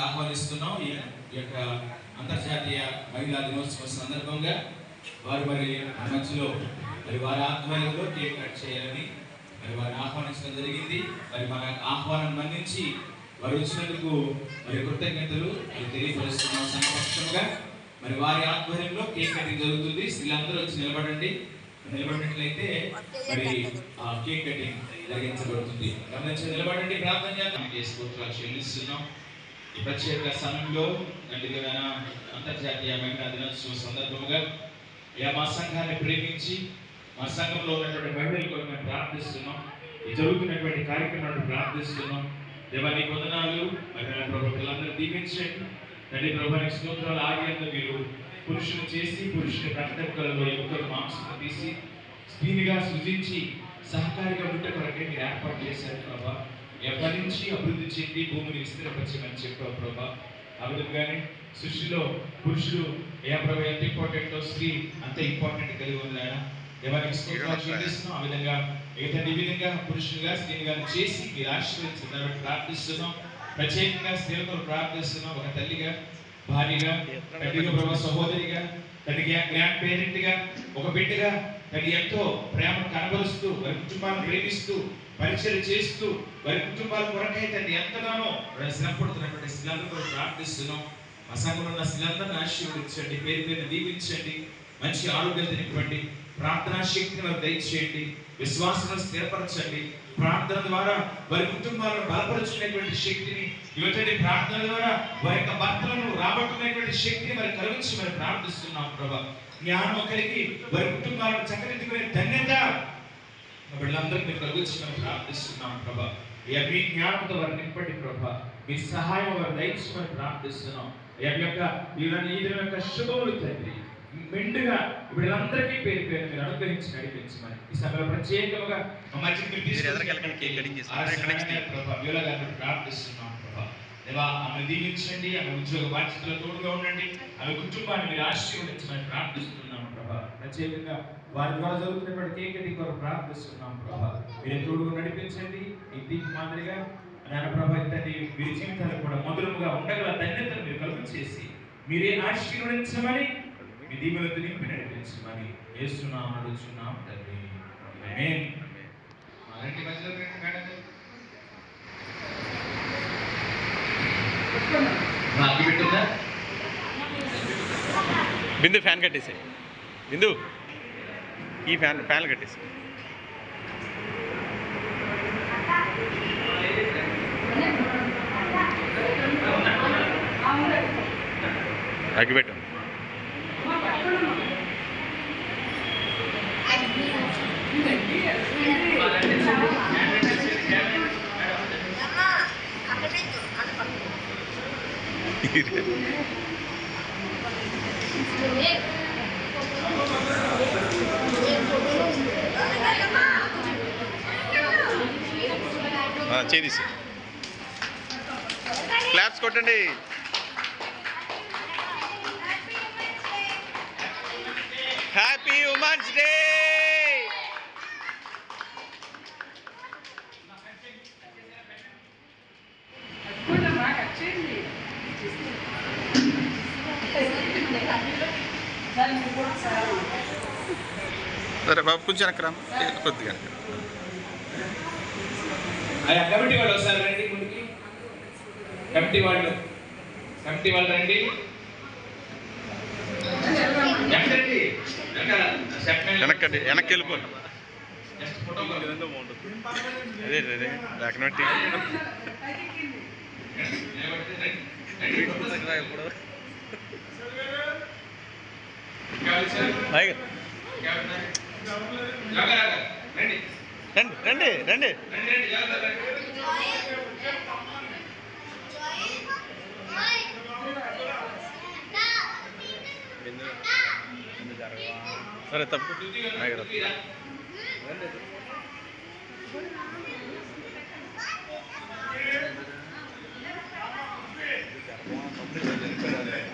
ఆహ్వానిస్తున్నాం. ఈ యొక్క అంతర్జాతీయ మహిళా దినోత్సవం సందర్భంగా వారు మరి మధ్యలో మరి వారి ఆధ్వర్యంలో కేక్ కట్ చేయాలని మరి వారిని ఆహ్వానించడం జరిగింది. మరి మన ఆహ్వానం మన్నించి వారు వచ్చినందుకు మరి కృతజ్ఞతలు తెలియపరుస్తున్నాం. సంపక్షంగా మరి వారి ఆధ్వర్యంలో కేక్ కటింగ్ జరుగుతుంది. స్త్రీలందరూ వచ్చి నిలబడండి. నిలబడినట్లయితే మరి ఆ కేక్ కటింగ్ జరిగించబడుతుంది. గమనించి నిలబడండి. ప్రార్థన చేద్దాం. స్తోత్రాలు చెల్లిస్తున్నాం. ఈ ప్రత్యేక సమయంలో అంతర్జాతీయ మహిళా దినోత్సవం సందర్భంగా మా సంఘాన్ని ప్రేమించి మా సంఘంలో ఉన్నటువంటి మహిళల కొరకు మేము ప్రార్థిస్తున్నాం. ఈ జరుగుతున్నటువంటి కార్యక్రమాన్ని ప్రార్థిస్తున్నాం. దేవానికి వందనాలు. మహిళల ప్రభు పిల్లలందరూ దీవించండి. తండ్రి ప్రభానికి స్తోత్రాలు. ఆగినందు మీరు పురుషులు చేసి పురుషుని ప్రకటనలో యువకులు మాంసం తీసి స్త్రీనిగా సృజించి సహకారిగా ఉండే కొరకే మీరు ఏర్పాటు చేశారు ప్రభా. ఎప్పటి నుంచి అభివృద్ధి చెంది భూమిని విస్తీర్ణపరచమని చెప్పావు ప్రభా. ఆ విధంగానే సృష్టిలో పురుషుడు ప్రభు ఎంత ఇంపార్టెంట్ స్త్రీ అంత ఇంపార్టెంట్ కలిగి ఉంది ఆయన. దేవానికి స్తోత్రాలు చెల్లిస్తున్నాం. ఆ విధంగా ఈ విధంగా పురుషులుగా స్త్రీలుగా చేసి మీరు ఆశీర్వదించాలని ప్రార్థిస్తున్నాం. ప్రత్యేకంగా స్త్రీలతో ప్రార్థిస్తున్నాం. ఒక తల్లిగా, భార్యగా, తండ్రిగా, ప్రభు సహోదరిగా, తనకి గ్రాండ్ పేరెంట్ గా, ఒక బిడ్డగా తనకి ఎంతో ప్రేమను కనబరుస్తూ వారి కుటుంబాలను ప్రేమిస్తూ పరిచయం చేస్తూ వారి కుటుంబాల కొరకై తను ఎంతగానో శ్రమపడుతున్నటువంటి స్త్రీలందరూ ప్రార్థిస్తున్నాం. మా సంఘంలో ఉన్న స్త్రీలందరినీ ఆశీర్వదించండి. పేరు పేరుని దీవించండి. మంచి ఆరోగ్యాలు నింపండి. ప్రార్థనా శక్తిని వారు దయచేయండి. విశ్వాసాలను స్థిరపరచండి. ప్రార్థన ద్వారా వారి కుటుంబాలను బలపరుచుకునేటువంటి శక్తిని యువతని ప్రార్థన ద్వారా వారి యొక్క భర్తలను రాబట్టుకునేటువంటి శక్తిని మరి కలిగించి మరి ప్రార్థిస్తున్నాం ప్రభా. జ్ఞానం కలిగి వారి కుటుంబాలను చక్కదిద్దుకునే ధన్యత వీళ్ళందరికీ మీరు కలిగించి మనం ప్రార్థిస్తున్నాం ప్రభా. మీ జ్ఞానంతో వారు నింపండి ప్రభా. మీ సహాయం వారు దయచేయమని ప్రార్థిస్తున్నాం. యొక్క శుభములు తండ్రి మెండుగా వీళ్ళందరికీ పేరు పేరు మీరు అనుగ్రహించి నడిపించమని ఈ సభలో ప్రత్యేకంగా ప్రార్థిస్తున్నాం ప్రభా. దేవా ఆమె దీవించండి. ఆమె ఉద్యోగ బాధ్యతలు తోడుగా ఉండండి. ఆమె కుటుంబాన్ని మీరు ఆశీర్వదించమని ప్రార్థిస్తున్నాం ప్రభా. ప్రత్యేకంగా వారి ద్వారా జరుగుతున్నటువంటి కేక్ కటింగ్ కొరకు ప్రార్థిస్తున్నాం ప్రభా. మీరే తోడుగా నడిపించండి. ఈ దీనికి మాదిరిగా నాన్న ప్రభా తండ్రి వీరి జీవితాలు కూడా మధురముగా ఉండగల ధన్యతను మీరు కలుగచేసి మీరే ఆశీర్వదించమని మీ దీవెనలతో నింపి నడిపించమని యేసునామమున అడుగుచున్నాం తండ్రి. ఆమేన్. మరంటి మధ్యలో పెట్టండి. రాకి పెట్టండి. బిందు ఫ్యాన్ కట్టేసి. బిందు ఈ ఫ్యాన్ కట్టేసి. అగ్గి పెట్టండి. చేసి క్లాప్స్ కొట్టండి. Happy women's day. సరే బాబు కొంచెం వెనక్కి కొద్దిగా కమిటీ వాళ్ళు ఒకసారి రండి ముందుకి. కమిటీ వాళ్ళు రండి. వెనక్కి వెళ్ళిపోండి. అదే అదే లేకనట్టి రండి రండి. సరే తప్పు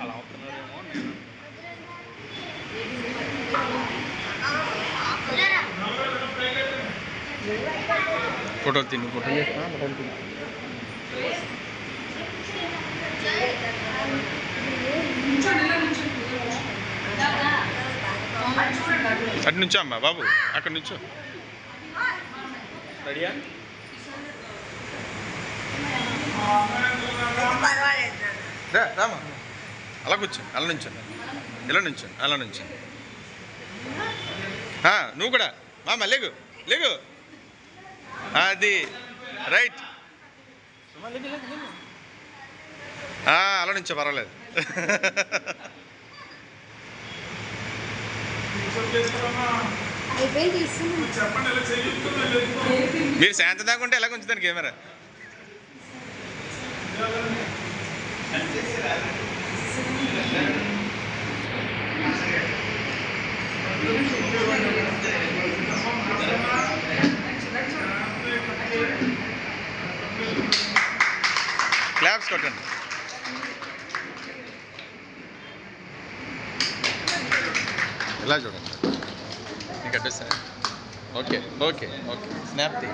అలా అవుతున్నారేమో ఫోటోలు తిని ఫోటోలు తిని అటు నుంచో అమ్మా బాబు అక్కడ నుంచో రెడీయా రామా అలా కూర్చోండి అలా నుంచోండి ఇలా నుంచోండి అలా నుంచోండి నువ్వు కూడా మామ లేగు లేగు అది రైట్ అలా నుంచో పర్వాలేదు మీరు శాంతం దాకా ఉంటే ఎలా ఉంచుతాను కెమెరా క్లాప్స్ కొట్టండి ఇలా చూడండి మీకు address okay okay okay snap తీ